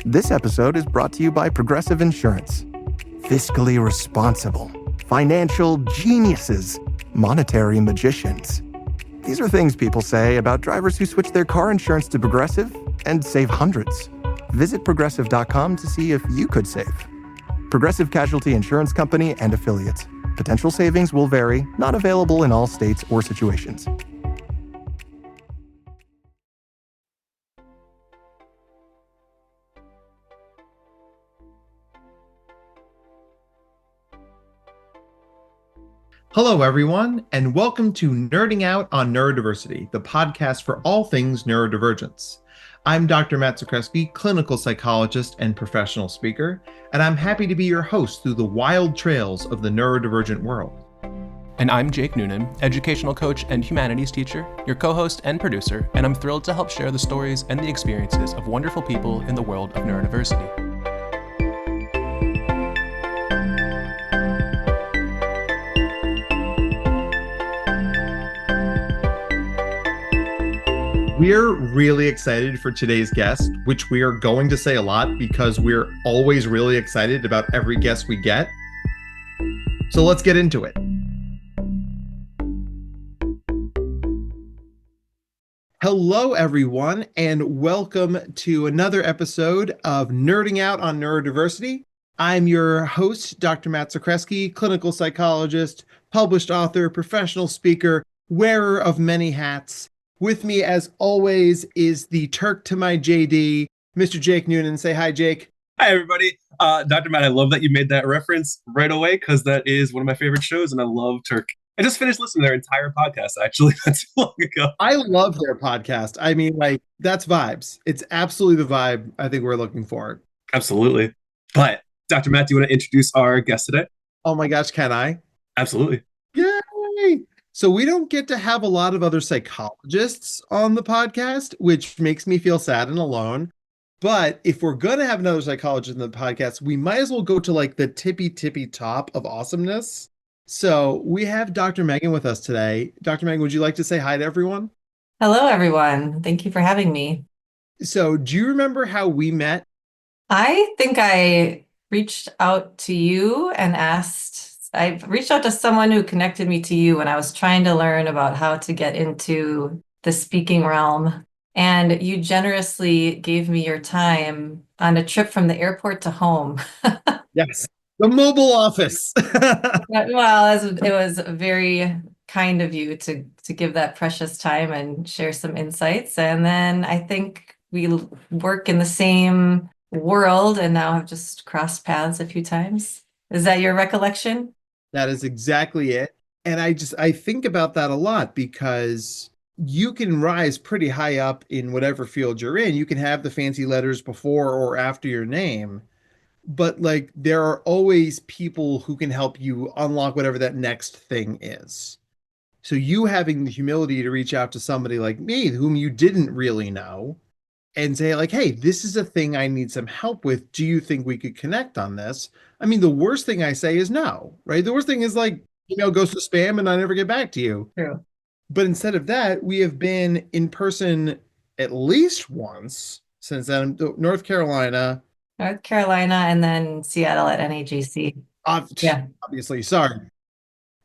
This episode is brought to you by Progressive Insurance. Fiscally responsible, financial geniuses, monetary magicians. These are things people say about drivers who switch their car insurance to Progressive and save hundreds. Visit progressive.com to see if you could save. Progressive Casualty Insurance Company and Affiliates. Potential savings will vary, not available in all states or situations. Hello, everyone, and welcome to Nerding Out on Neurodiversity, the podcast for all things neurodivergence. I'm Dr. Matt Zakreski, clinical psychologist and professional speaker, and I'm happy to be your host through the wild trails of the neurodivergent world. And I'm Jake Noonan, educational coach and humanities teacher, your co-host and producer, and I'm thrilled to help share the stories and the experiences of wonderful people in the world of neurodiversity. We're really excited for today's guest, which we are going to say a lot because we're always really excited about every guest we get. So let's get into it. Hello, everyone, and welcome to another episode of Nerding Out on Neurodiversity. I'm your host, Dr. Matt Zakreski, clinical psychologist, published author, professional speaker, wearer of many hats. With me, as always, is the Turk to my JD, Mr. Jake Noonan. Say hi, Jake. Hi, everybody. Dr. Matt, I love that you made that reference right away because that is one of my favorite shows, and I love Turk. I just finished listening to their entire podcast, actually, not too long ago. I love their podcast. I mean, like, that's vibes. It's absolutely the vibe I think we're looking for. Absolutely. But, Dr. Matt, do you want to introduce our guest today? Oh my gosh, can I? Absolutely. Yay! So we don't get to have a lot of other psychologists on the podcast, which makes me feel sad and alone. But if we're going to have another psychologist in the podcast, we might as well go to like the tippy top of awesomeness. So we have Dr. Megan with us today. Dr. Megan, would you like to say hi to everyone? Hello, everyone. Thank you for having me. So do you remember how we met? I think I reached out to you and I reached out to someone who connected me to you when I was trying to learn about how to get into the speaking realm. And you generously gave me your time on a trip from the airport to home. Yes, the mobile office. Well, it was very kind of you to give that precious time and share some insights. And then I think we work in the same world and now have just crossed paths a few times. Is that your recollection? That is exactly it. And I think about that a lot because you can rise pretty high up in whatever field you're in. You can have the fancy letters before or after your name, but like there are always people who can help you unlock whatever that next thing is. So you having the humility to reach out to somebody like me, whom you didn't really know, and say like, hey, this is a thing I need some help with. Do you think we could connect on this? I mean, the worst thing I say is no, right? The worst thing is like, email goes to spam and I never get back to you. True. But instead of that, we have been in person at least once since then, North Carolina, and then Seattle at NAGC. Yeah. Obviously, sorry.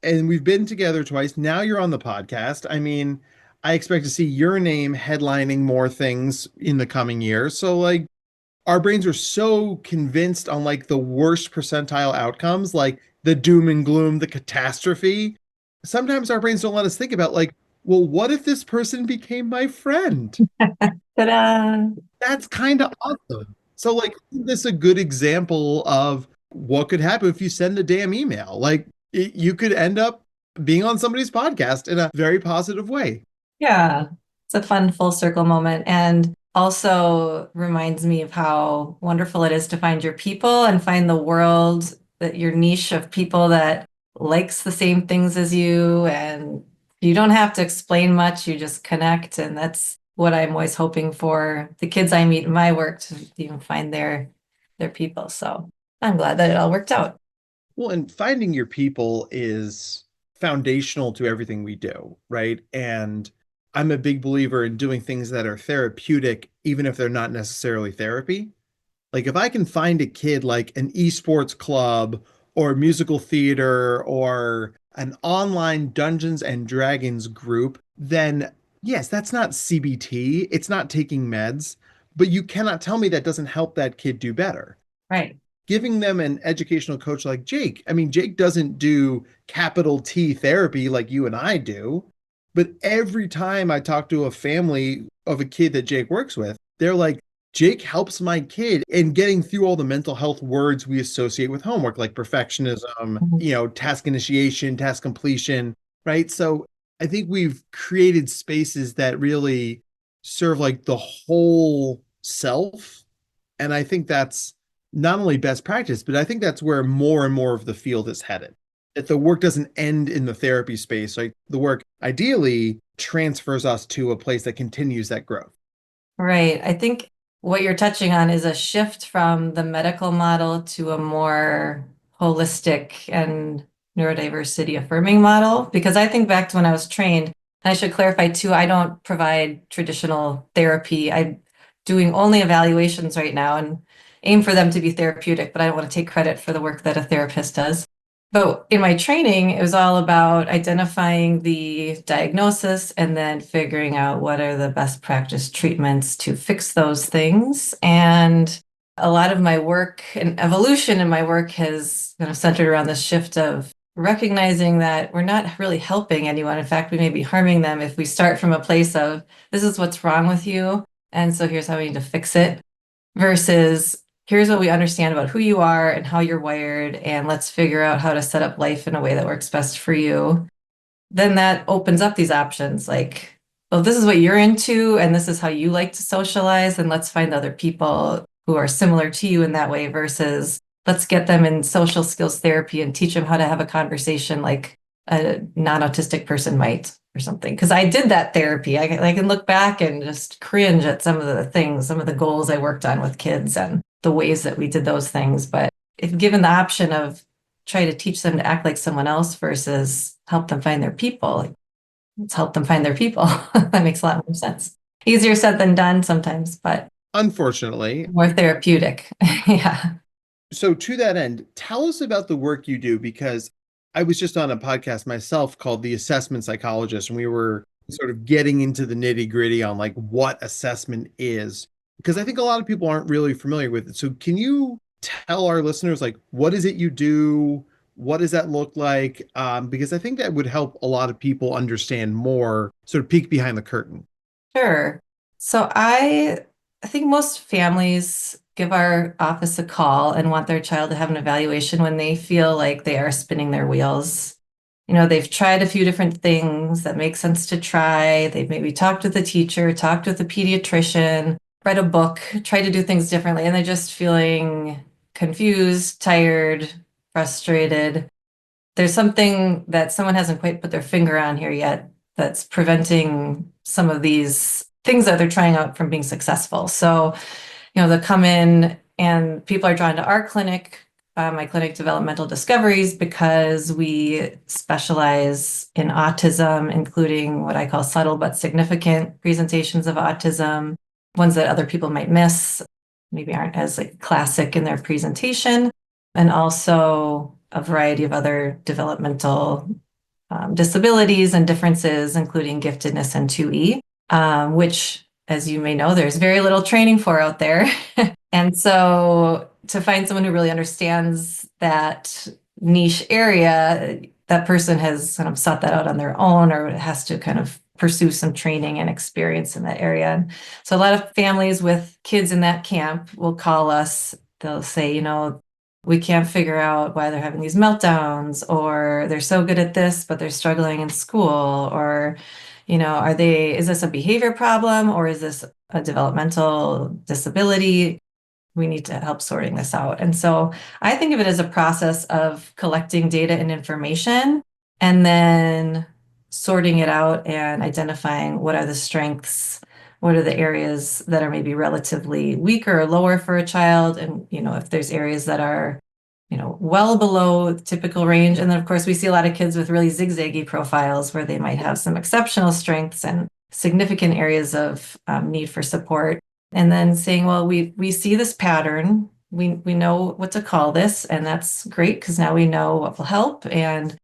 And we've been together twice. Now you're on the podcast. I mean, I expect to see your name headlining more things in the coming years. So like our brains are so convinced on like the worst percentile outcomes, like the doom and gloom, the catastrophe. Sometimes our brains don't let us think about like, well, what if this person became my friend? Ta-da! That's kind of awesome. So like, isn't this a good example of what could happen if you send a damn email? Like you could end up being on somebody's podcast in a very positive way. Yeah, it's a fun full circle moment and also reminds me of how wonderful it is to find your people and find the world, that your niche of people that likes the same things as you, and you don't have to explain much, you just connect. And that's what I'm always hoping for the kids I meet in my work, to find their people. So I'm glad that it all worked out. Well, and finding your people is foundational to everything we do, right? And I'm a big believer in doing things that are therapeutic, even if they're not necessarily therapy. Like if I can find a kid like an esports club or musical theater or an online Dungeons and Dragons group, then yes, that's not CBT. It's not taking meds, but you cannot tell me that doesn't help that kid do better. Right. Giving them an educational coach like Jake. I mean, Jake doesn't do capital T therapy like you and I do, but every time I talk to a family of a kid that Jake works with, they're like, Jake helps my kid in getting through all the mental health words we associate with homework, like perfectionism, task initiation, task completion, right? So I think we've created spaces that really serve like the whole self. And I think that's not only best practice, but I think that's where more and more of the field is headed. That the work doesn't end in the therapy space. Like the work ideally transfers us to a place that continues that growth. Right. I think what you're touching on is a shift from the medical model to a more holistic and neurodiversity affirming model. Because I think back to when I was trained, and I should clarify too, I don't provide traditional therapy. I'm doing only evaluations right now and aim for them to be therapeutic, but I don't want to take credit for the work that a therapist does. But in my training, it was all about identifying the diagnosis and then figuring out what are the best practice treatments to fix those things. And a lot of my work and evolution in my work has kind of centered around this shift of recognizing that we're not really helping anyone. In fact, we may be harming them if we start from a place of this is what's wrong with you. And so here's how we need to fix it versus here's what we understand about who you are and how you're wired, and let's figure out how to set up life in a way that works best for you. Then that opens up these options like, well, this is what you're into, and this is how you like to socialize, and let's find other people who are similar to you in that way versus let's get them in social skills therapy and teach them how to have a conversation like a non-autistic person might or something. Because I did that therapy. I can look back and just cringe at some of the things, some of the goals I worked on with kids and the ways that we did those things. But if given the option of try to teach them to act like someone else versus help them find their people, let's help them find their people. That makes a lot more sense. Easier said than done sometimes, but unfortunately, more therapeutic. Yeah. So to that end, tell us about the work you do, because I was just on a podcast myself called The Assessment Psychologist, and we were sort of getting into the nitty gritty on like what assessment is, because I think a lot of people aren't really familiar with it. So can you tell our listeners, like, what is it you do? What does that look like? Because I think that would help a lot of people understand more, sort of peek behind the curtain. Sure. So I think most families give our office a call and want their child to have an evaluation when they feel like they are spinning their wheels. They've tried a few different things that make sense to try. They've maybe talked with a teacher, talked with a pediatrician, read a book, tried to do things differently, and they're just feeling confused, tired, frustrated. There's something that someone hasn't quite put their finger on here yet that's preventing some of these things that they're trying out from being successful. So, they come in and people are drawn to our clinic, my clinic Developmental Discoveries, because we specialize in autism, including what I call subtle but significant presentations of autism, ones that other people might miss, maybe aren't as like classic in their presentation, and also a variety of other developmental disabilities and differences, including giftedness and 2E, which, as you may know, there's very little training for out there. And so to find someone who really understands that niche area, that person has kind of sought that out on their own or has to kind of pursue some training and experience in that area. And so a lot of families with kids in that camp will call us. They'll say, we can't figure out why they're having these meltdowns, or they're so good at this, but they're struggling in school, or, is this a behavior problem or is this a developmental disability? We need to help sorting this out. And so I think of it as a process of collecting data and information and then sorting it out and identifying what are the strengths, what are the areas that are maybe relatively weaker or lower for a child, and if there's areas that are well below the typical range. And then of course we see a lot of kids with really zigzaggy profiles where they might have some exceptional strengths and significant areas of need for support. And then saying, well, we see this pattern. We know what to call this, and that's great because now we know what will help. And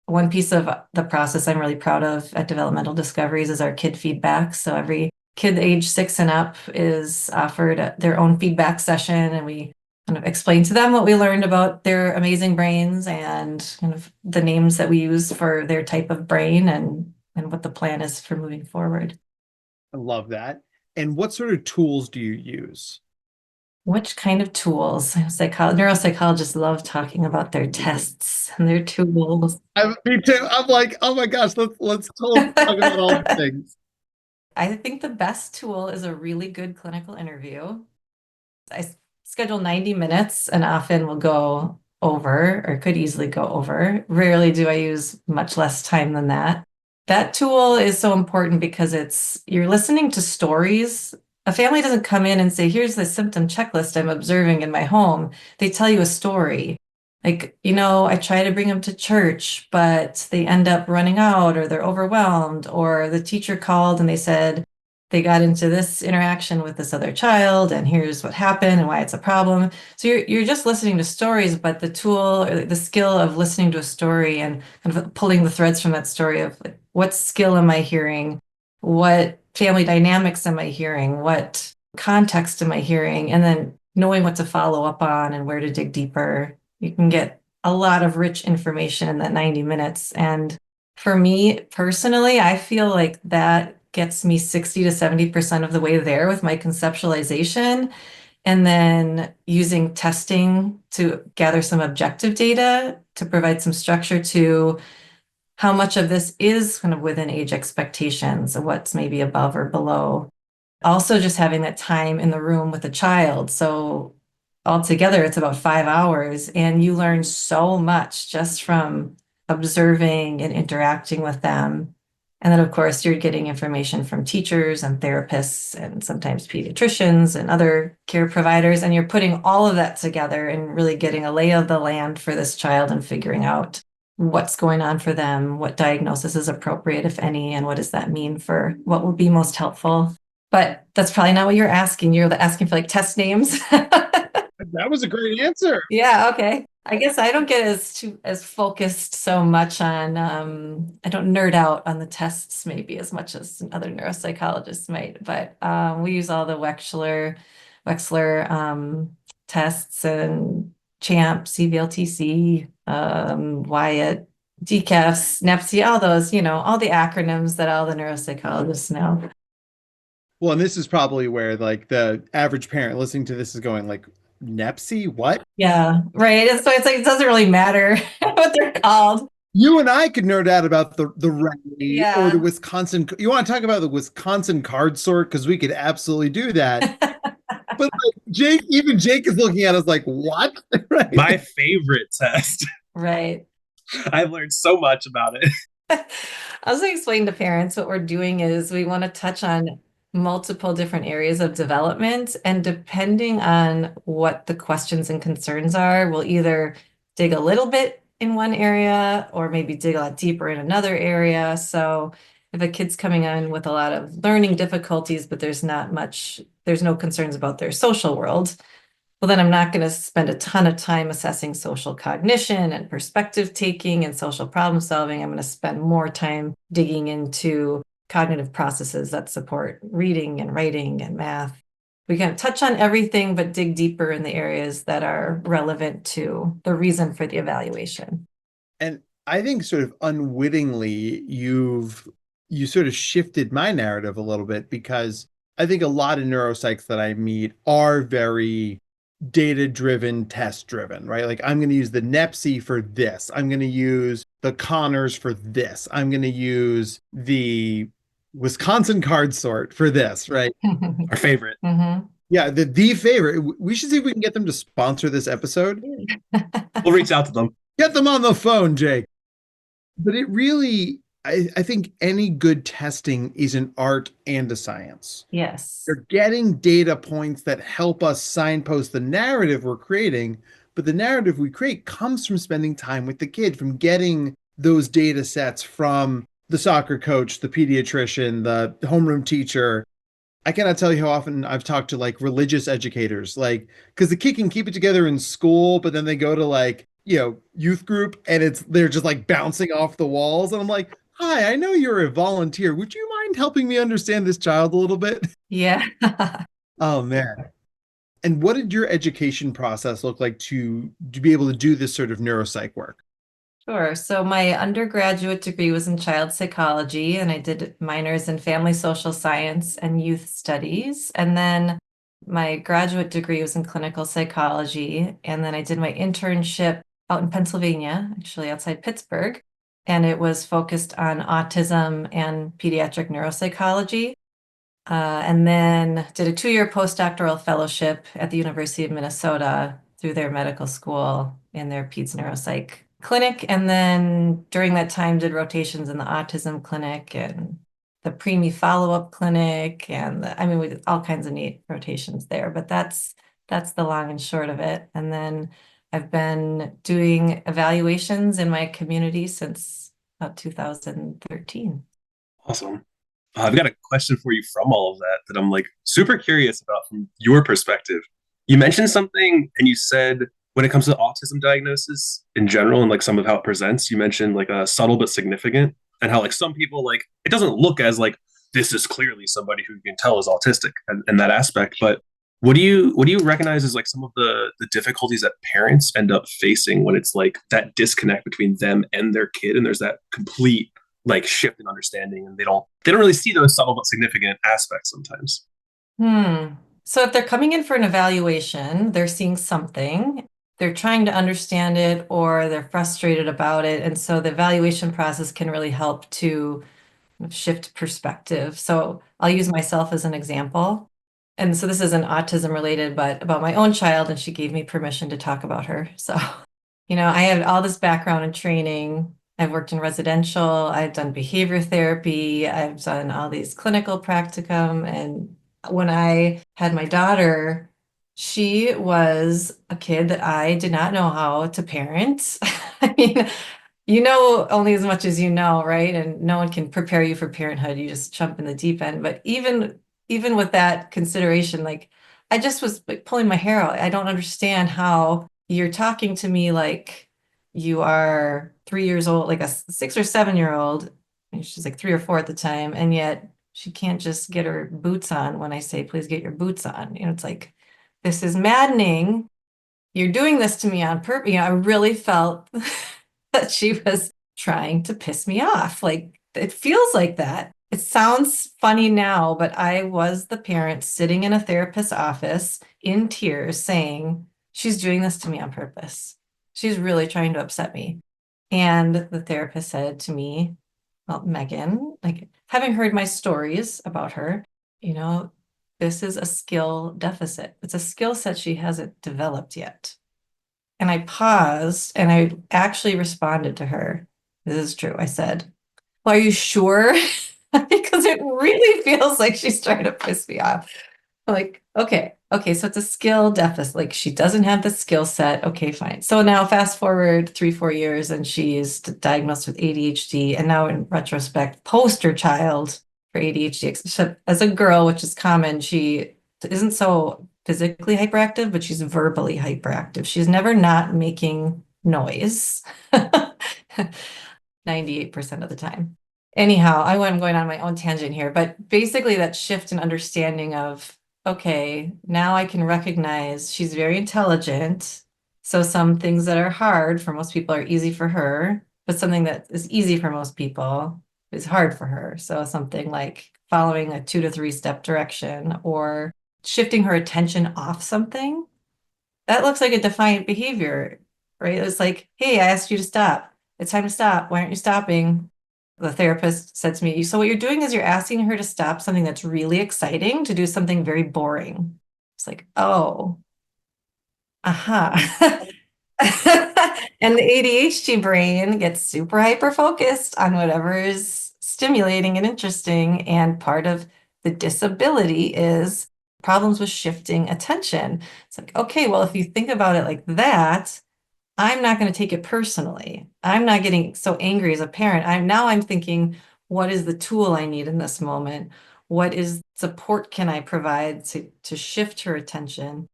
one piece of the process I'm really proud of at Developmental Discoveries is our kid feedback. So every kid age 6 and up is offered their own feedback session, and we kind of explain to them what we learned about their amazing brains and kind of the names that we use for their type of brain and what the plan is for moving forward. I love that. And what sort of tools do you use? Which kind of tools? Neuropsychologists love talking about their tests and their tools. Me too. I'm like, oh my gosh, let's totally talk about all the things. I think the best tool is a really good clinical interview. I schedule 90 minutes and often will go over or could easily go over. Rarely do I use much less time than that. That tool is so important because you're listening to stories. A family doesn't come in and say, here's the symptom checklist I'm observing in my home. They tell you a story. Like, I try to bring them to church, but they end up running out or they're overwhelmed, or the teacher called and they said they got into this interaction with this other child and here's what happened and why it's a problem. So you're just listening to stories, but the tool or the skill of listening to a story and kind of pulling the threads from that story of like, what skill am I hearing? What family dynamics am I hearing? What context am I hearing? And then knowing what to follow up on and where to dig deeper. You can get a lot of rich information in that 90 minutes. And for me personally, I feel like that gets me 60 to 70% of the way there with my conceptualization. And then using testing to gather some objective data to provide some structure to how much of this is kind of within age expectations and what's maybe above or below. Also, just having that time in the room with a child. So altogether, it's about 5 hours, and you learn so much just from observing and interacting with them. And then, of course, you're getting information from teachers and therapists and sometimes pediatricians and other care providers. And you're putting all of that together and really getting a lay of the land for this child and figuring out what's going on for them, what diagnosis is appropriate, if any, and what does that mean for what will be most helpful. But that's probably not what you're asking. You're asking for like test names. That was a great answer. Yeah, okay. I guess I don't get as focused so much on I don't nerd out on the tests maybe as much as other neuropsychologists might, but we use all the Wechsler tests and CHAMP, CVLTC, Wyatt, DCAFs, NEPSI, all those, all the acronyms that all the neuropsychologists know. Well, and this is probably where like the average parent listening to this is going like, NEPSI, what? Yeah, right. So it's like it doesn't really matter what they're called. You and I could nerd out about the rally or the Yeah. Wisconsin. You want to talk about the Wisconsin card sort? Because we could absolutely do that. But like even Jake is looking at us like, what? Right. My favorite test. Right. I've learned so much about it. I was going to explain to parents what we're doing is we want to touch on multiple different areas of development, and depending on what the questions and concerns are, we'll either dig a little bit in one area or maybe dig a lot deeper in another area. So if a kid's coming in with a lot of learning difficulties, but there's no concerns about their social world, well, then I'm not going to spend a ton of time assessing social cognition and perspective taking and social problem solving. I'm going to spend more time digging into cognitive processes that support reading and writing and math. We can touch on everything, but dig deeper in the areas that are relevant to the reason for the evaluation. And I think sort of unwittingly, you sort of shifted my narrative a little bit, because I think a lot of neuropsychs that I meet are very data-driven, test-driven, right? Like, I'm going to use the NEPSI for this. I'm going to use the Connors for this. I'm going to use the Wisconsin card sort for this, right? Our favorite. Mm-hmm. Yeah, the favorite. We should see if we can get them to sponsor this episode. We'll reach out to them. Get them on the phone, Jake. But it really, I think any good testing is an art and a science. Yes. They're getting data points that help us signpost the narrative we're creating, but the narrative we create comes from spending time with the kid, from getting those data sets from the soccer coach, the pediatrician, the homeroom teacher. I cannot tell you how often I've talked to like religious educators, like, because the kid can keep it together in school, but then they go to like, youth group and they're just like bouncing off the walls. And I'm like, hi, I know you're a volunteer. Would you mind helping me understand this child a little bit? Yeah. Oh man. And what did your education process look like to be able to do this sort of neuropsych work? Sure. So my undergraduate degree was in child psychology, and I did minors in family social science and youth studies. And then my graduate degree was in clinical psychology. And then I did my internship out in Pennsylvania, actually outside Pittsburgh. And it was focused on autism and pediatric neuropsychology. And then did a 2-year postdoctoral fellowship at the University of Minnesota through their medical school in their peds neuropsych clinic. And then during that time did rotations in the autism clinic and the preemie follow-up clinic. And we did all kinds of neat rotations there, but that's the long and short of it. And then I've been doing evaluations in my community since about 2013. Awesome. I've got a question for you from all of that that I'm like super curious about from your perspective. You mentioned something and you said when it comes to autism diagnosis in general and like some of how it presents, you mentioned like a subtle but significant and how like some people like it doesn't look as like this is clearly somebody who you can tell is autistic in that aspect. But what do you recognize as like some of the difficulties that parents end up facing when it's like that disconnect between them and their kid and there's that complete like shift in understanding and they don't really see those subtle but significant aspects sometimes. So if they're coming in for an evaluation, they're seeing something, they're trying to understand it, or they're frustrated about it. And so the evaluation process can really help to shift perspective. So I'll use myself as an example. And so this isn't autism related, but about my own child, and she gave me permission to talk about her. So, I have all this background and training. I've worked in residential, I've done behavior therapy, I've done all these clinical practicum. And when I had my daughter, she was a kid that I did not know how to parent. I mean, you know only as much as you know, right? And no one can prepare you for parenthood. You just jump in the deep end. But even with that consideration, like I just was like pulling my hair out. I don't understand how you're talking to me like you are 3 years old, like a 6 or 7 year old. And she's like 3 or 4 at the time, and yet she can't just get her boots on when I say, please get your boots on. It's like, this is maddening. You're doing this to me on purpose. I really felt that she was trying to piss me off. Like it feels like that. It sounds funny now, but I was the parent sitting in a therapist's office in tears saying, she's doing this to me on purpose. She's really trying to upset me. And the therapist said to me, well, Megan, like having heard my stories about her, this is a skill deficit. It's a skill set she hasn't developed yet. And I paused and I actually responded to her. This is true. I said, well, are you sure? Because it really feels like she's trying to piss me off. I'm like, okay, so it's a skill deficit. Like she doesn't have the skill set. Okay, fine. So now fast forward 3-4 years and she's diagnosed with ADHD. And now in retrospect, poster child for ADHD, except as a girl, which is common, she isn't so physically hyperactive, but she's verbally hyperactive. She's never not making noise 98% of the time. Anyhow, I'm going on my own tangent here, but basically that shift in understanding of, okay, now I can recognize she's very intelligent. So some things that are hard for most people are easy for her, but something that is easy for most people is hard for her. So something like following a 2 to 3 step direction or shifting her attention off something, that looks like a defiant behavior, right? It's like, hey, I asked you to stop. It's time to stop. Why aren't you stopping? The therapist said to me, so what you're doing is you're asking her to stop something that's really exciting to do something very boring. It's like, oh, aha. And the ADHD brain gets super hyper focused on whatever is stimulating and interesting. And part of the disability is problems with shifting attention. It's like, okay, well, if you think about it like that, I'm not going to take it personally. I'm not getting so angry as a parent. I'm thinking, what is the tool I need in this moment? what is support can I provide to shift her attention?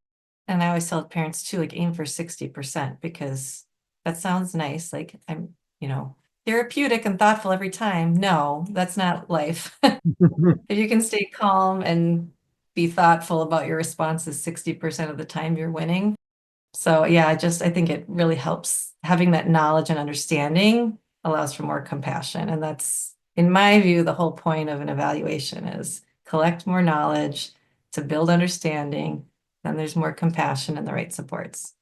And I always tell parents too, like aim for 60% because that sounds nice. Like I'm, therapeutic and thoughtful every time. No, that's not life. If you can stay calm and be thoughtful about your responses 60% of the time, you're winning. So yeah, I think it really helps having that knowledge and understanding allows for more compassion. And that's, in my view, the whole point of an evaluation is collect more knowledge to build understanding. Then there's more compassion and the right supports.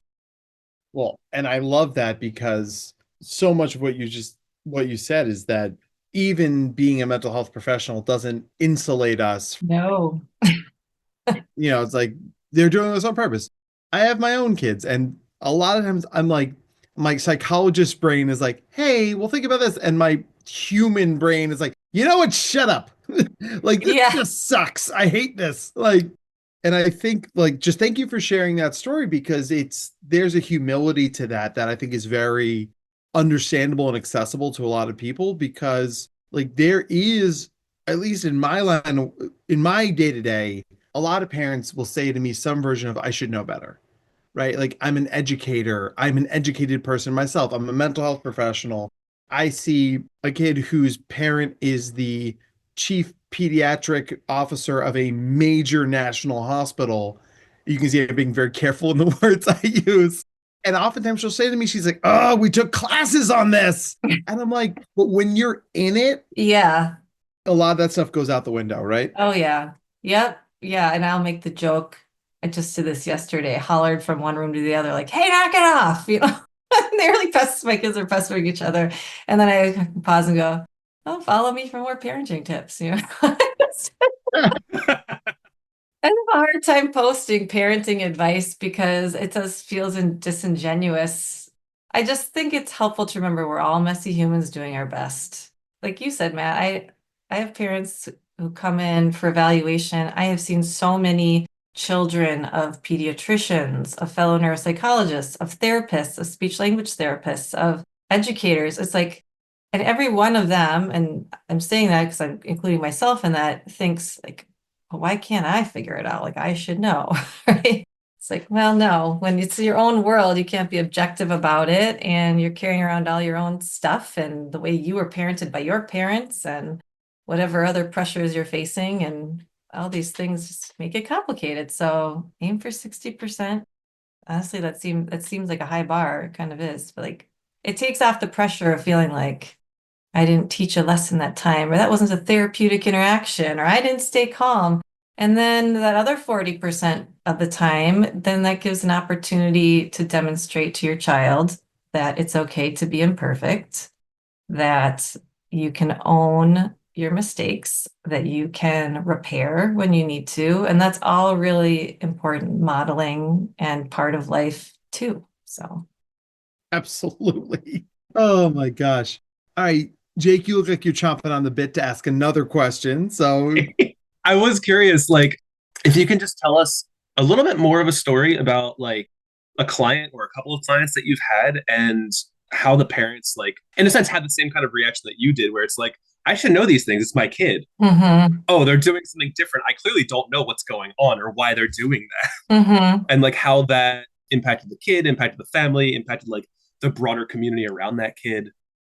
Well, and I love that because so much of what you said is that even being a mental health professional doesn't insulate us. No. It's like they're doing this on purpose. I have my own kids, and a lot of times I'm like, my psychologist brain is like, hey, well, think about this. And my human brain is like, you know what? Shut up. Like, this Yeah. just sucks. I hate this. Like, and I think, like, just thank you for sharing that story because there's a humility to that I think is very understandable and accessible to a lot of people because, like, there is, at least in my line, in my day to day, a lot of parents will say to me some version of, I should know better, right? Like, I'm an educator, I'm an educated person myself, I'm a mental health professional. I see a kid whose parent is the chief pediatric officer of a major national hospital. You can see I'm being very careful in the words I use. And oftentimes she'll say to me, she's like, oh, we took classes on this. And I'm like, but when you're in it, Yeah. a lot of that stuff goes out the window, right? Oh, yeah. Yep. Yeah. And I'll make the joke. I just did this yesterday, hollered from one room to the other, like, hey, knock it off. They're like my kids are pestering each other. And then I pause and go, oh, follow me for more parenting tips. I have a hard time posting parenting advice because it just feels disingenuous. I just think it's helpful to remember we're all messy humans doing our best. Like you said, Matt, I have parents who come in for evaluation. I have seen so many children of pediatricians, of fellow neuropsychologists, of therapists, of speech language therapists, of educators. It's like, and every one of them, and I'm saying that because I'm including myself in that, thinks like, well, why can't I figure it out? Like I should know, right? It's like, well, no, when it's your own world, you can't be objective about it. And you're carrying around all your own stuff and the way you were parented by your parents and whatever other pressures you're facing. And all these things just make it complicated. So aim for 60%. Honestly, that seems like a high bar. It kind of is, but like it takes off the pressure of feeling like I didn't teach a lesson that time, or that wasn't a therapeutic interaction, or I didn't stay calm. And then that other 40% of the time, then that gives an opportunity to demonstrate to your child that it's okay to be imperfect, that you can own your mistakes, that you can repair when you need to. And that's all really important modeling and part of life too. So, Absolutely. Oh my gosh. All right, Jake, you look like you're chomping on the bit to ask another question. So, I was curious, like, if you can just tell us a little bit more of a story about like a client or a couple of clients that you've had and how the parents, like, in a sense, had the same kind of reaction that you did, where it's like, I should know these things. It's my kid. mhm, Oh, they're doing something different. I clearly don't know what's going on or why they're doing that. mhm. And like how that impacted the kid, impacted the family, impacted like the broader community around that kid.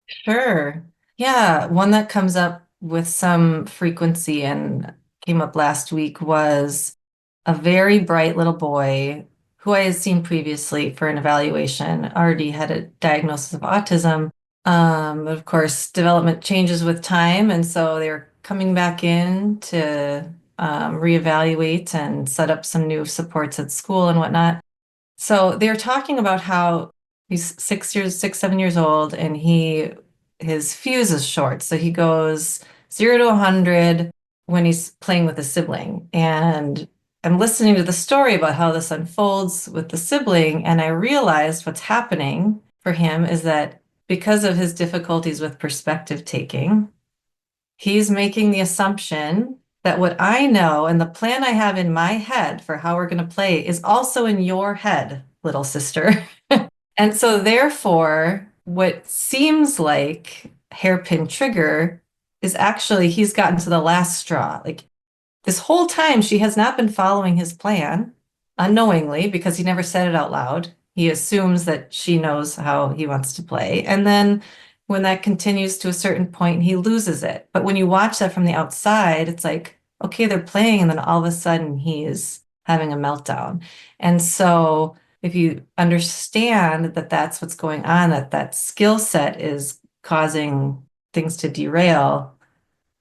Sure. Yeah, one that comes up with some frequency and came up last week was a very bright little boy who I had seen previously for an evaluation, already had a diagnosis of autism. But of course, development changes with time, and so they were coming back in to reevaluate and set up some new supports at school and whatnot. So they're talking about how he's 7 years old, and his fuse is short. So he goes 0 to 100 when he's playing with a sibling. And I'm listening to the story about how this unfolds with the sibling, and I realized what's happening for him is that because of his difficulties with perspective taking, he's making the assumption that what I know and the plan I have in my head for how we're going to play is also in your head, little sister. And so, therefore, what seems like hairpin trigger is actually he's gotten to the last straw. Like this whole time she has not been following his plan unknowingly because he never said it out loud. He assumes that she knows how he wants to play. And then when that continues to a certain point, he loses it. But when you watch that from the outside, it's like, okay, they're playing, and then all of a sudden he's having a meltdown. And so if you understand that that's what's going on, that that skill set is causing things to derail,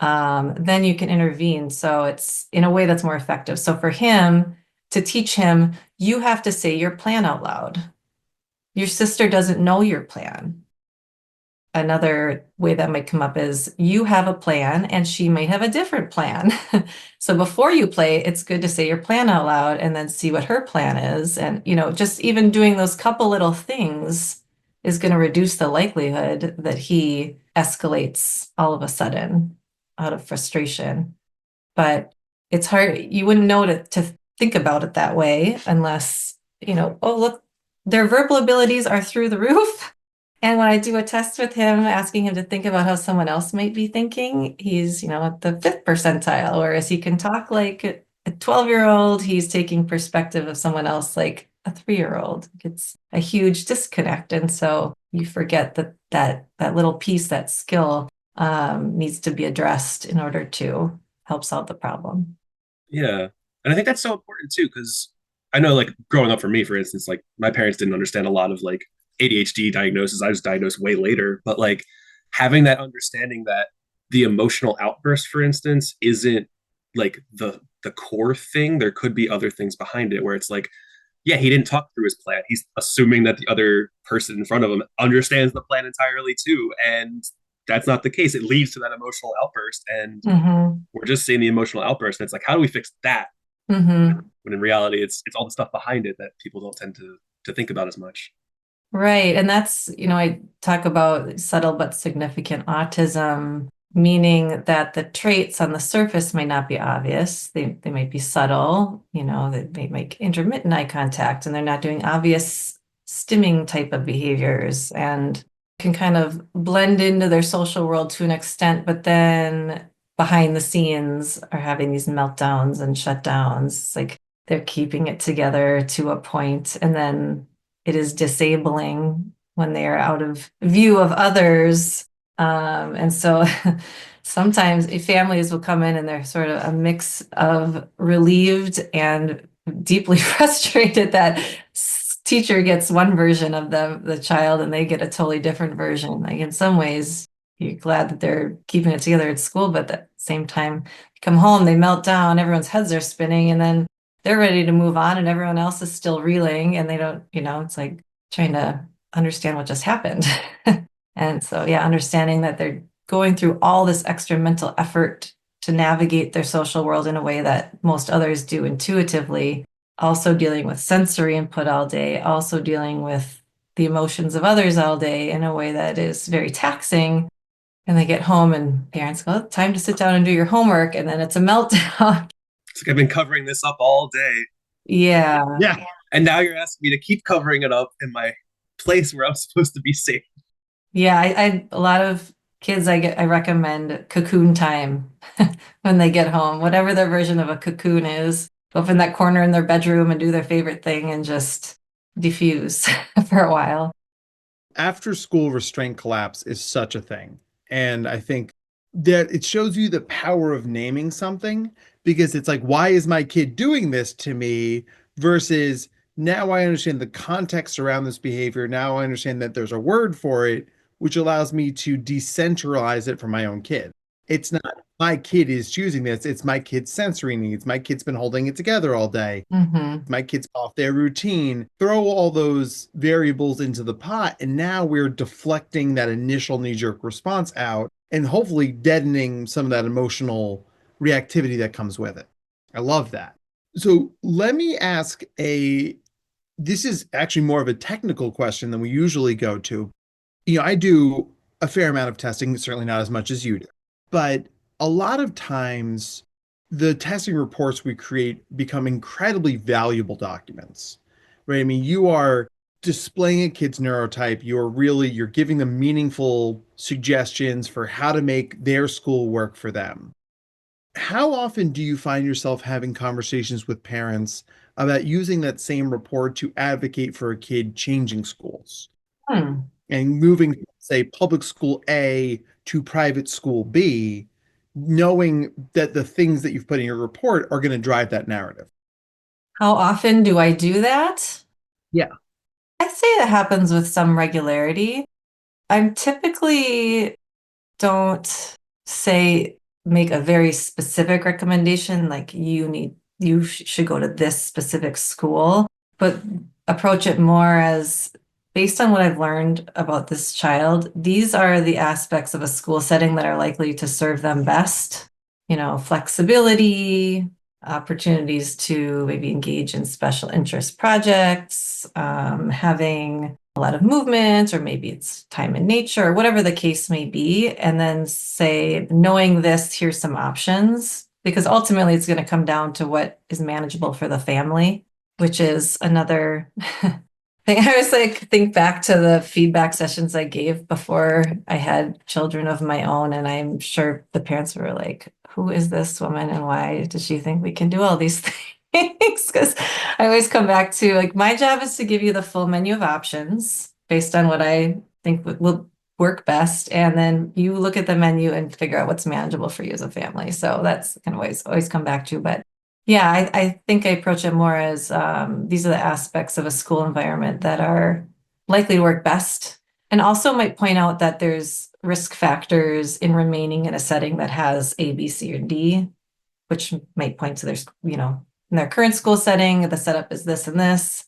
then you can intervene. So it's in a way that's more effective. So for him, to teach him, you have to say your plan out loud. Your sister doesn't know your plan. Another way that might come up is you have a plan and she may have a different plan. So before you play, it's good to say your plan out loud and then see what her plan is. And, just even doing those couple little things is going to reduce the likelihood that he escalates all of a sudden out of frustration. But it's hard. You wouldn't know to think about it that way unless, oh, look, their verbal abilities are through the roof. And when I do a test with him, asking him to think about how someone else might be thinking, he's, at the 5th percentile, whereas he can talk like a 12-year-old, he's taking perspective of someone else like a 3-year-old. It's a huge disconnect. And so you forget that little piece, that skill, needs to be addressed in order to help solve the problem. Yeah. And I think that's so important too, because I know like growing up for me, for instance, like my parents didn't understand a lot of like ADHD diagnosis. I was diagnosed way later, but like having that understanding that the emotional outburst, for instance, isn't like the core thing. There could be other things behind it where it's like, yeah, he didn't talk through his plan. He's assuming that the other person in front of him understands the plan entirely too. And that's not the case. It leads to that emotional outburst. And we're just seeing the emotional outburst. And it's like, how do we fix that? When in reality, it's all the stuff behind it that people don't tend to think about as much. Right. And that's, I talk about subtle but significant autism, meaning that the traits on the surface may not be obvious. They might be subtle, they may make intermittent eye contact and they're not doing obvious stimming type of behaviors and can kind of blend into their social world to an extent, but then behind the scenes are having these meltdowns and shutdowns. It's like they're keeping it together to a point, and then it is disabling when they are out of view of others. And so sometimes families will come in and they're sort of a mix of relieved and deeply frustrated that teacher gets one version of the child and they get a totally different version. Like in some ways, you're glad that they're keeping it together at school, but at the same time, come home, they melt down, everyone's heads are spinning, and then they're ready to move on and everyone else is still reeling and they don't, it's like trying to understand what just happened. And so, yeah, understanding that they're going through all this extra mental effort to navigate their social world in a way that most others do intuitively, also dealing with sensory input all day, also dealing with the emotions of others all day in a way that is very taxing. And they get home and parents go, time to sit down and do your homework. And then it's a meltdown. It's like I've been covering this up all day. Yeah. Yeah. And now you're asking me to keep covering it up in my place where I'm supposed to be safe. Yeah, I a lot of kids I recommend cocoon time when they get home, whatever their version of a cocoon is. Go up in that corner in their bedroom and do their favorite thing and just diffuse for a while. After school restraint collapse is such a thing. And I think that it shows you the power of naming something, because it's like, why is my kid doing this to me? Versus now I understand the context around this behavior. Now I understand that there's a word for it, which allows me to decentralize it for my own kid. It's not my kid is choosing this. It's my kid's sensory needs. My kid's been holding it together all day. My kid's off their routine. Throw all those variables into the pot. And now we're deflecting that initial knee-jerk response out and hopefully deadening some of that emotional reactivity that comes with it. I love that. So let me ask this is actually more of a technical question than we usually go to. I do a fair amount of testing, certainly not as much as you do, but a lot of times the testing reports we create become incredibly valuable documents, right? I mean, you are displaying a kid's neurotype. You're giving them meaningful suggestions for how to make their school work for them. How often do you find yourself having conversations with parents about using that same report to advocate for a kid changing schools Hmm. and moving, say, public school A to private school B, knowing that the things that you've put in your report are going to drive that narrative? How often do I do that? Yeah. I say it happens with some regularity. I'm typically don't say make a very specific recommendation like should go to this specific school, but approach it more as based on what I've learned about this child, these are the aspects of a school setting that are likely to serve them best. Flexibility, opportunities to maybe engage in special interest projects, having a lot of movement, or maybe it's time in nature, or whatever the case may be. And then say, knowing this, here's some options, because ultimately it's going to come down to what is manageable for the family, which is another thing. I was like, think back to the feedback sessions I gave before I had children of my own. And I'm sure the parents were like, who is this woman and why does she think we can do all these things? Because I always come back to like, my job is to give you the full menu of options based on what I think will work best. And then you look at the menu and figure out what's manageable for you as a family. So that's kind of always come back to. But yeah, I think I approach it more as these are the aspects of a school environment that are likely to work best. And also might point out that there's risk factors in remaining in a setting that has A, B, C, or D, which might point to in their current school setting, the setup is this and this.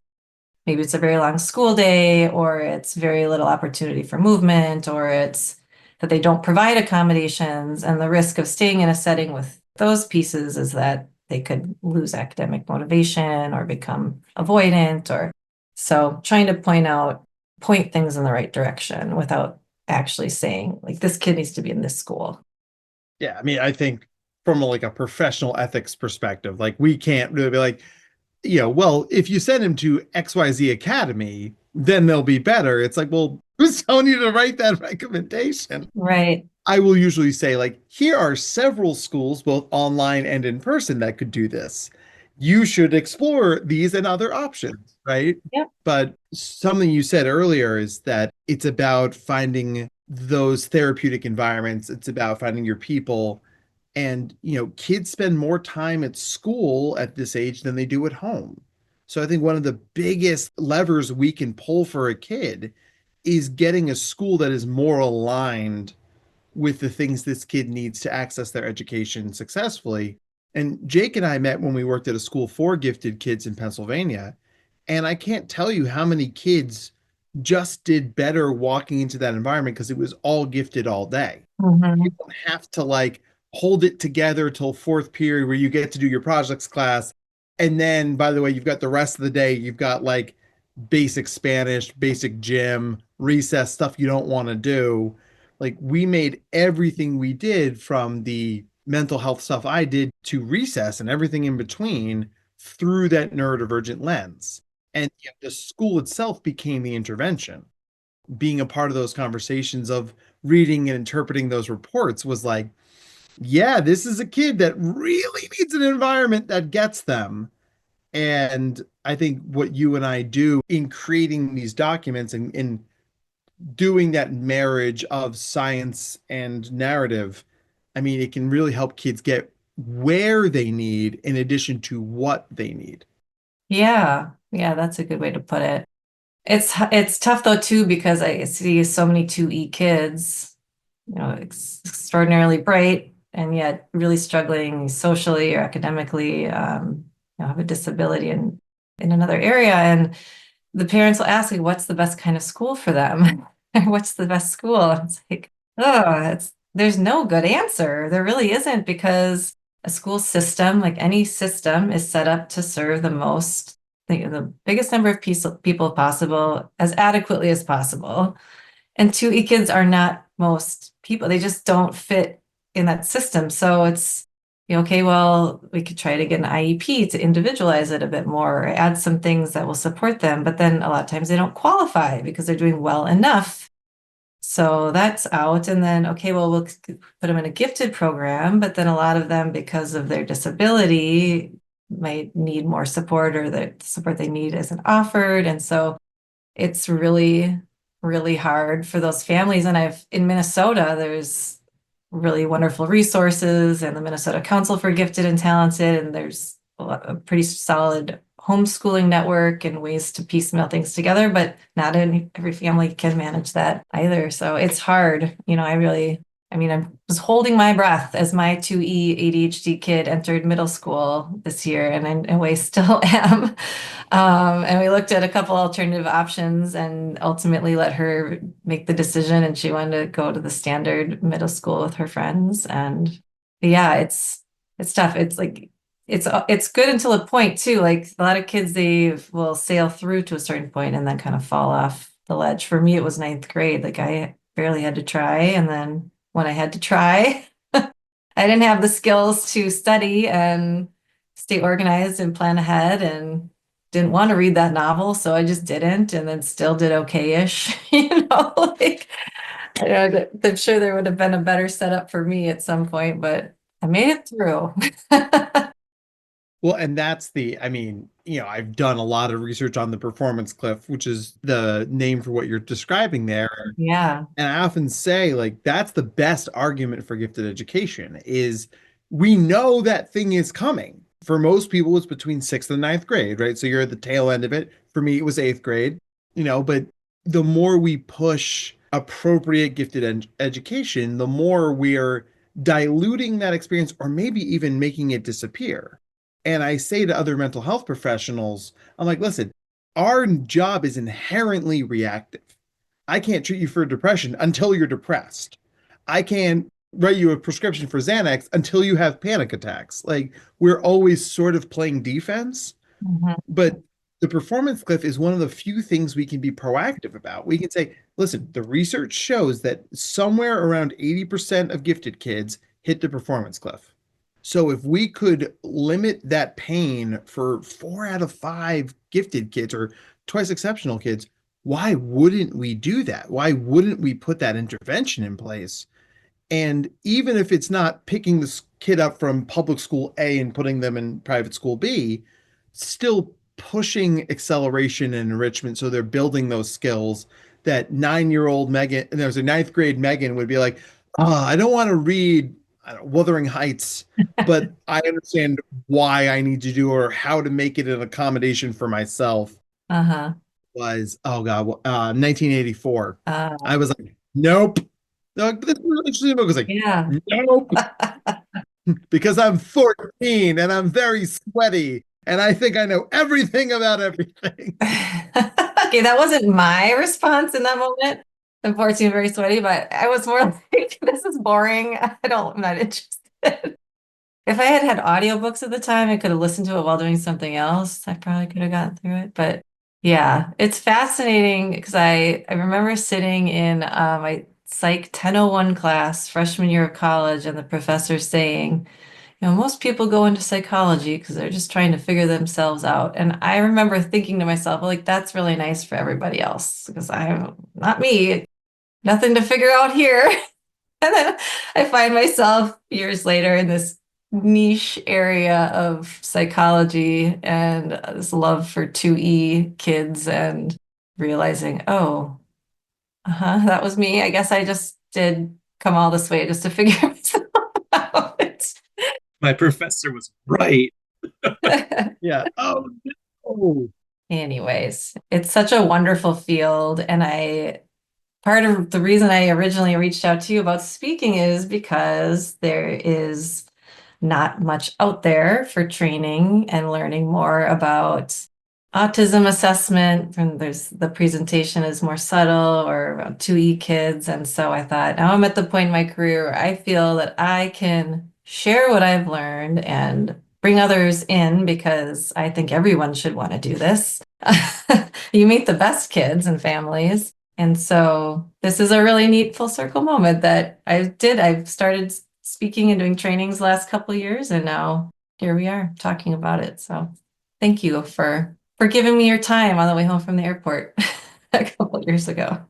Maybe it's a very long school day, or it's very little opportunity for movement, or it's that they don't provide accommodations. And the risk of staying in a setting with those pieces is that they could lose academic motivation or become avoidant, or so trying to point things in the right direction without actually saying like this kid needs to be in this school. Yeah. I mean, I think from a professional ethics perspective, like we can't really be like, well, if you send him to XYZ Academy, then they'll be better. It's like, well, who's telling you to write that recommendation? Right. I will usually say, like, here are several schools, both online and in person, that could do this. You should explore these and other options, right? Yep. But something you said earlier is that it's about finding those therapeutic environments. It's about finding your people. And, kids spend more time at school at this age than they do at home. So I think one of the biggest levers we can pull for a kid is getting a school that is more aligned with the things this kid needs to access their education successfully. And Jake and I met when we worked at a school for gifted kids in Pennsylvania. And I can't tell you how many kids just did better walking into that environment because it was all gifted all day. You Mhm. don't have to hold it together till fourth period where you get to do your projects class. And then, by the way, you've got the rest of the day, you've got basic Spanish, basic gym, recess stuff you don't want to do. Like we made everything we did from the mental health stuff I did to recess and everything in between through that neurodivergent lens. And the school itself became the intervention. Being a part of those conversations of reading and interpreting those reports was like, yeah, this is a kid that really needs an environment that gets them. And I think what you and I do in creating these documents and doing that marriage of science and narrative, I mean, it can really help kids get where they need in addition to what they need. Yeah. Yeah, that's a good way to put it. It's tough though too because I see so many 2E kids, extraordinarily bright and yet really struggling socially or academically, have a disability in another area. And the parents will ask me, what's the best kind of school for them? What's the best school? It's like, there's no good answer. There really isn't because a school system, like any system, is set up to serve the biggest number of people possible as adequately as possible. And 2E kids are not most people. They just don't fit in that system. So it's, okay, well, we could try to get an IEP to individualize it a bit more, or add some things that will support them. But then a lot of times they don't qualify because they're doing well enough So that's out. And then, okay, well, we'll put them in a gifted program, but then a lot of them, because of their disability, might need more support, or the support they need isn't offered. And so it's really, really hard for those families. And in Minnesota, there's really wonderful resources, and the Minnesota Council for Gifted and Talented, and there's a pretty solid homeschooling network and ways to piecemeal things together, but not every family can manage that either. So it's hard. I was holding my breath as my 2E ADHD kid entered middle school this year, and in a way still am. And we looked at a couple alternative options and ultimately let her make the decision, and she wanted to go to the standard middle school with her friends. And yeah, it's tough. It's like it's good until a point too. Like a lot of kids, they will sail through to a certain point and then kind of fall off the ledge. For me, it was ninth grade. Like I barely had to try, and then when I had to try, I didn't have the skills to study and stay organized and plan ahead, and didn't want to read that novel, so I just didn't, and then still did okay-ish. Like I'm sure there would have been a better setup for me at some point, but I made it through. Well, and I've done a lot of research on the performance cliff, which is the name for what you're describing there. Yeah. And I often say, like, that's the best argument for gifted education is we know that thing is coming. For most people, it's between sixth and ninth grade, right? So you're at the tail end of it. For me, it was eighth grade, but the more we push appropriate gifted education, the more we're diluting that experience or maybe even making it disappear. And I say to other mental health professionals, I'm like, listen, our job is inherently reactive. I can't treat you for depression until you're depressed. I can't write you a prescription for Xanax until you have panic attacks. Like we're always sort of playing defense, Mhm. but the performance cliff is one of the few things we can be proactive about. We can say, listen, the research shows that somewhere around 80% of gifted kids hit the performance cliff. So if we could limit that pain for 4 out of 5 gifted kids or twice exceptional kids, why wouldn't we do that? Why wouldn't we put that intervention in place? And even if it's not picking this kid up from public school A and putting them in private school B, still pushing acceleration and enrichment so they're building those skills that 9-year-old Megan, and there's a ninth grade Megan would be like, I don't want to read Wuthering Heights, but I understand why I need to do or how to make it an accommodation for myself. Uh-huh. Was 1984. Uh, I was like, nope. They're like, this is really interesting book. I was like, yeah. nope, because I'm 14 and I'm very sweaty and I think I know everything about everything. Okay, that wasn't my response in that moment. Unfortunately, very sweaty, but I was more like, this is boring. I'm not interested. If I had had audiobooks at the time, I could have listened to it while doing something else. I probably could have gotten through it. But yeah, it's fascinating because I remember sitting in my Psych 1001 class, freshman year of college, and the professor saying, most people go into psychology because they're just trying to figure themselves out. And I remember thinking to myself, well, like, that's really nice for everybody else because I'm not me, nothing to figure out here. And then I find myself years later in this niche area of psychology and this love for 2E kids and realizing, oh, that was me. I guess I just did come all this way just to figure myself out. My professor was right. Yeah. Oh, no. Anyways, it's such a wonderful field. And part of the reason I originally reached out to you about speaking is because there is not much out there for training and learning more about autism assessment. And the presentation is more subtle or about 2E kids. And so I thought, now I'm at the point in my career where I feel that I can share what I've learned and bring others in because I think everyone should want to do this. You meet the best kids and families. And so this is a really neat full circle moment that I've started speaking and doing trainings the last couple of years, and now here we are talking about it. So thank you for giving me your time on the way home from the airport a couple of years ago.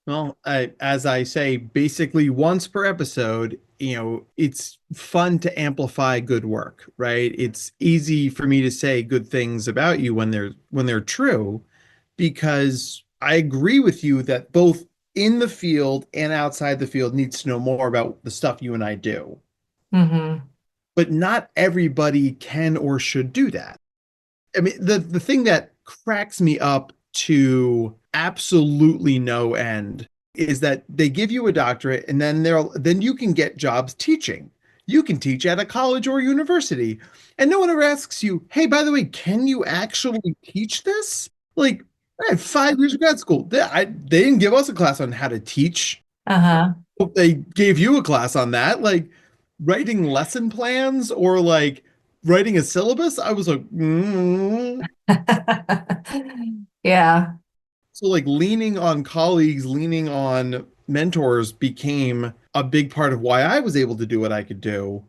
Well, as I say, basically once per episode, it's fun to amplify good work, right? It's easy for me to say good things about you when they're true, because I agree with you that both in the field and outside the field needs to know more about the stuff you and I do. Mm-hmm. But not everybody can or should do that. I mean, the thing that cracks me up to absolutely no end is that they give you a doctorate and then you can get jobs teaching. You can teach at a college or university. And no one ever asks you, hey, by the way, can you actually teach this? Like, I had 5 years of grad school. They didn't give us a class on how to teach. Uh-huh. They gave you a class on that, like writing lesson plans or like writing a syllabus. I was like, Yeah. So like leaning on colleagues, leaning on mentors became a big part of why I was able to do what I could do.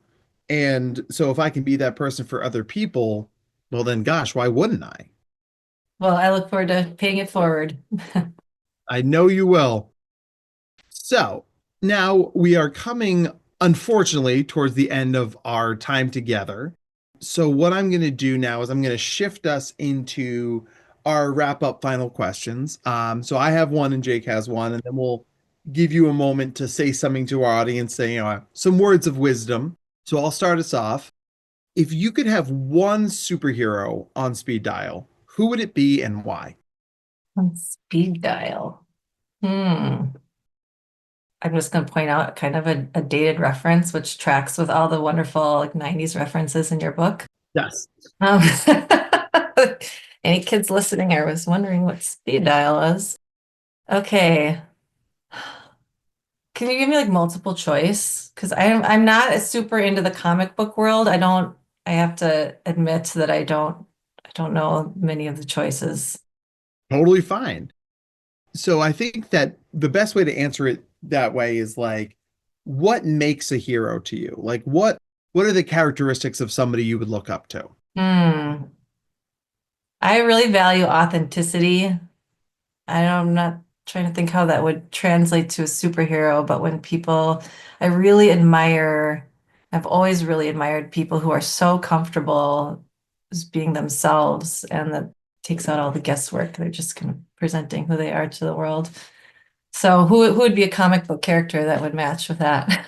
And so if I can be that person for other people, well then gosh, why wouldn't I? Well, I look forward to paying it forward. I know you will. So now we are coming, unfortunately, towards the end of our time together. So, what I'm going to do now is I'm going to shift us into our wrap up final questions. So, I have one and Jake has one, and then we'll give you a moment to say something to our audience, say, some words of wisdom. So, I'll start us off. If you could have one superhero on speed dial, who would it be and why? On speed dial. Hmm. I'm just going to point out kind of a dated reference, which tracks with all the wonderful like 90s references in your book. Yes. Um, any kids listening, I was wondering what speed dial is. Okay. Can you give me like multiple choice? Because I'm not as super into the comic book world. I have to admit that I don't know many of the choices. Totally fine. So I think that the best way to answer it that way is like, what makes a hero to you? Like what are the characteristics of somebody you would look up to? Hmm. I really value authenticity. I'm not trying to think how that would translate to a superhero, but I really admire, I've always really admired people who are so comfortable as being themselves and that takes out all the guesswork. They're just kind of presenting who they are to the world. So who would be a comic book character that would match with that?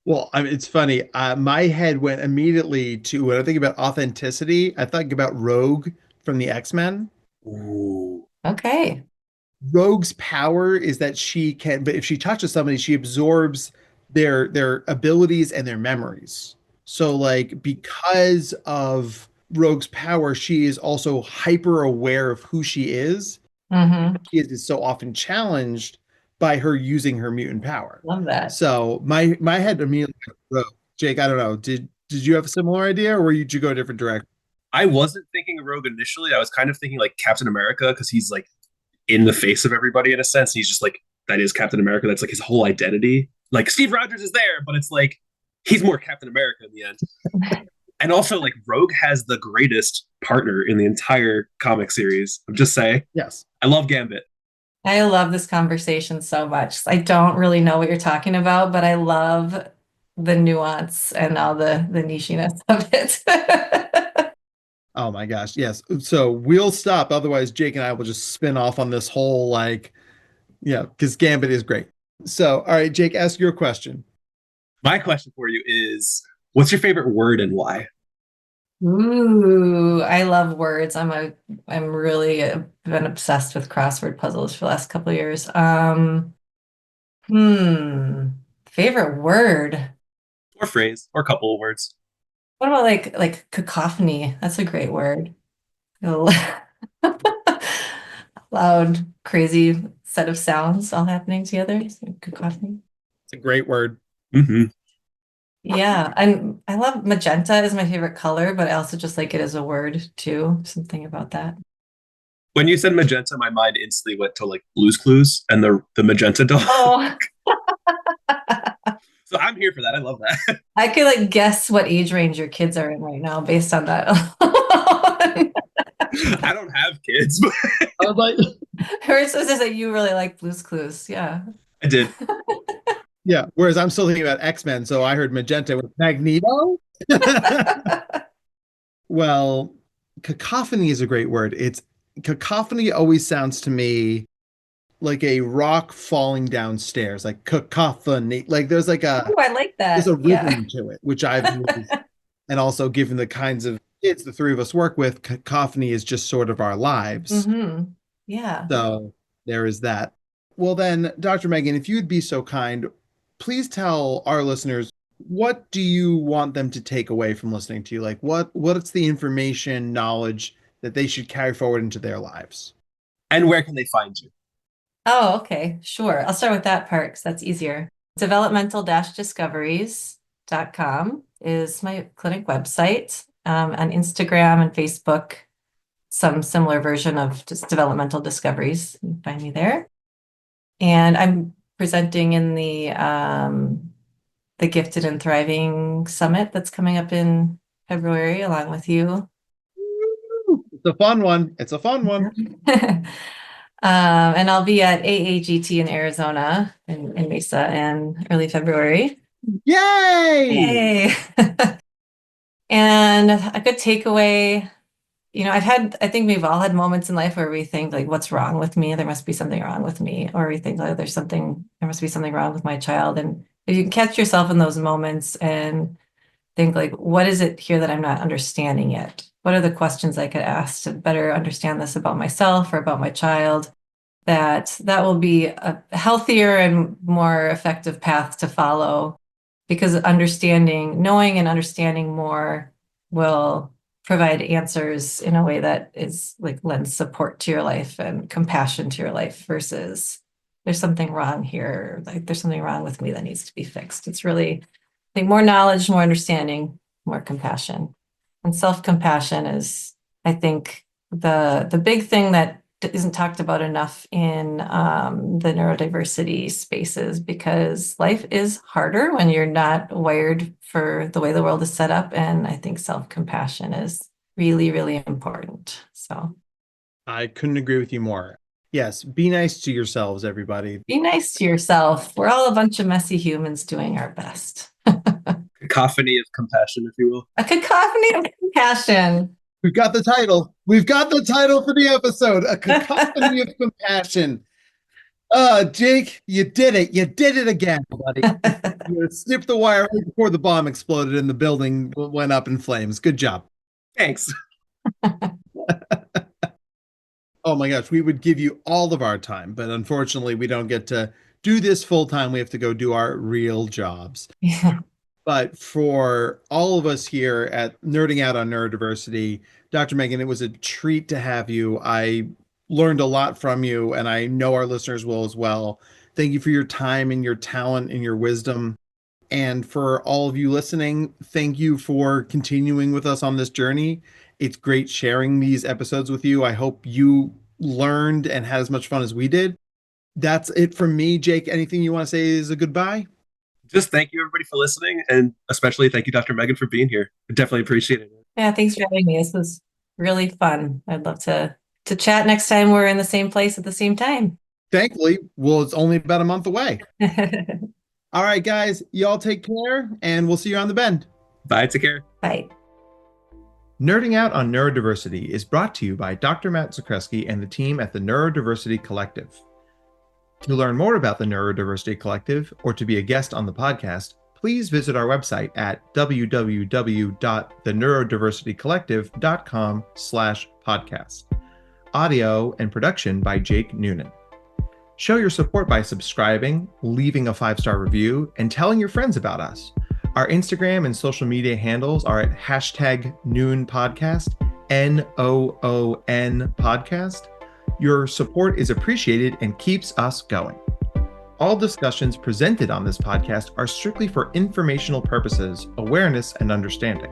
Well, I mean, it's funny. My head went immediately to when I think about authenticity, I think about Rogue from the X-Men. Ooh. Okay. Rogue's power is that she can, but if she touches somebody, she absorbs their abilities and their memories. So like because of Rogue's power, she is also hyper aware of who she is. Mm-hmm. She is so often challenged by her using her mutant power. Love that. So my head immediately went Rogue. Jake, I don't know. Did you have a similar idea or did you go a different direction? I wasn't thinking of Rogue initially. I was kind of thinking like Captain America because he's like in the face of everybody in a sense. He's just like that is Captain America. That's like his whole identity. Like Steve Rogers is there, but it's like he's more Captain America in the end. And also like Rogue has the greatest partner in the entire comic series. I'm just saying. Yes. I love Gambit. I love this conversation so much. I don't really know what you're talking about, but I love the nuance and all the nichiness of it. Oh my gosh. Yes. So we'll stop. Otherwise, Jake and I will just spin off on this whole like, yeah, because Gambit is great. So, all right, Jake, ask your question. My question for you is what's your favorite word and why? Ooh, I love words. I'm really been obsessed with crossword puzzles for the last couple of years. Hmm, favorite word. Or phrase or couple of words. What about like cacophony? That's a great word. Loud, crazy set of sounds all happening together. So cacophony. It's a great word. Mm-hmm. Yeah, and I love magenta is my favorite color, but I also just like it as a word too. Something about that. When you said magenta, my mind instantly went to like Blue's Clues and the magenta dog. Oh, So I'm here for that. I love that. I could like guess what age range your kids are in right now based on that alone. I don't have kids, but I was like, Hers says that you really like Blue's Clues. Yeah. I did. yeah. Whereas I'm still thinking about X-Men, so I heard Magenta with Magneto. Well, cacophony is a great word. It's cacophony always sounds to me like a rock falling downstairs, like cacophony. Like there's like Oh, I like there's that. a Yeah. rhythm to it, which I've noticed. And also given the kinds of kids the three of us work with, cacophony is just sort of our lives. Yeah. So there is that. Well then, Dr. Megan, if you'd be so kind, please tell our listeners, what do you want them to take away from listening to you? Like what's the information, knowledge that they should carry forward into their lives? And where can they find you? Oh, okay. Sure. I'll start with that part because that's easier. Developmental-discoveries.com is my clinic website. On Instagram and Facebook, some similar version of just developmental discoveries. You can find me there. And I'm presenting in the Gifted and Thriving Summit that's coming up in February along with you. It's a fun one. It's a fun one. And I'll be at AAGT in Arizona in Mesa in early February. Yay! Yay! And a good takeaway, I think we've all had moments in life where we think like, what's wrong with me? There must be something wrong with me. Or we think like there must be something wrong with my child. And if you can catch yourself in those moments and think like, what is it here that I'm not understanding yet? What are the questions I could ask to better understand this about myself or about my child? That will be a healthier and more effective path to follow, because knowing and understanding more will provide answers in a way that is like lends support to your life and compassion to your life versus there's something wrong here, like there's something wrong with me that needs to be fixed. It's really, I think, more knowledge, more understanding, more compassion. And self-compassion is, I think, the big thing that isn't talked about enough in the neurodiversity spaces, because life is harder when you're not wired for the way the world is set up. And I think self-compassion is really, really important. So I couldn't agree with you more. Yes, be nice to yourselves, everybody. be nice to yourself. We're all a bunch of messy humans doing our best. Cacophony of compassion, if you will. A cacophony of compassion. We've got the title. We've got the title for the episode, A Cacophony of Compassion. Jake, you did it. You did it again, buddy. You snipped the wire right before the bomb exploded and the building went up in flames. Good job. Thanks. Oh my gosh, we would give you all of our time, but unfortunately, we don't get to do this full time. We have to go do our real jobs. Yeah. But for all of us here at Nerding Out on Neurodiversity, Dr. Megan, it was a treat to have you. I learned a lot from you, and I know our listeners will as well. Thank you for your time and your talent and your wisdom. And for all of you listening, thank you for continuing with us on this journey. It's great sharing these episodes with you. I hope you learned and had as much fun as we did. That's it from me. Jake, anything you want to say is a goodbye? Just thank you, everybody, for listening. And especially thank you, Dr. Megan, for being here. I definitely appreciate it. Yeah, thanks for having me. This was really fun. I'd love to chat next time we're in the same place at the same time. Thankfully, well, it's only about a month away. All right, guys, y'all take care, and we'll see you on the bend. Bye. Take care. Bye. Nerding Out on Neurodiversity is brought to you by Dr. Matt Zakreski and the team at the Neurodiversity Collective. To learn more about the Neurodiversity Collective or to be a guest on the podcast, please visit our website at www.theneurodiversitycollective.com/podcast. Audio and production by Jake Noonan. Show your support by subscribing, leaving a 5-star review, and telling your friends about us. Our Instagram and social media handles are at #NoonPodcast, NOON podcast. Your support is appreciated and keeps us going. All discussions presented on this podcast are strictly for informational purposes, awareness, and understanding.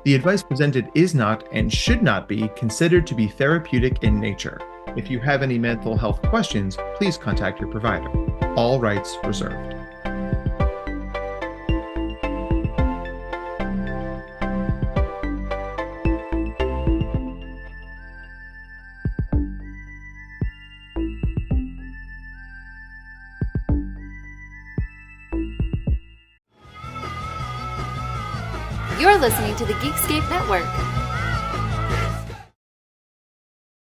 The advice presented is not and should not be considered to be therapeutic in nature. If you have any mental health questions, please contact your provider. All rights reserved. You're listening to the Geekscape Network.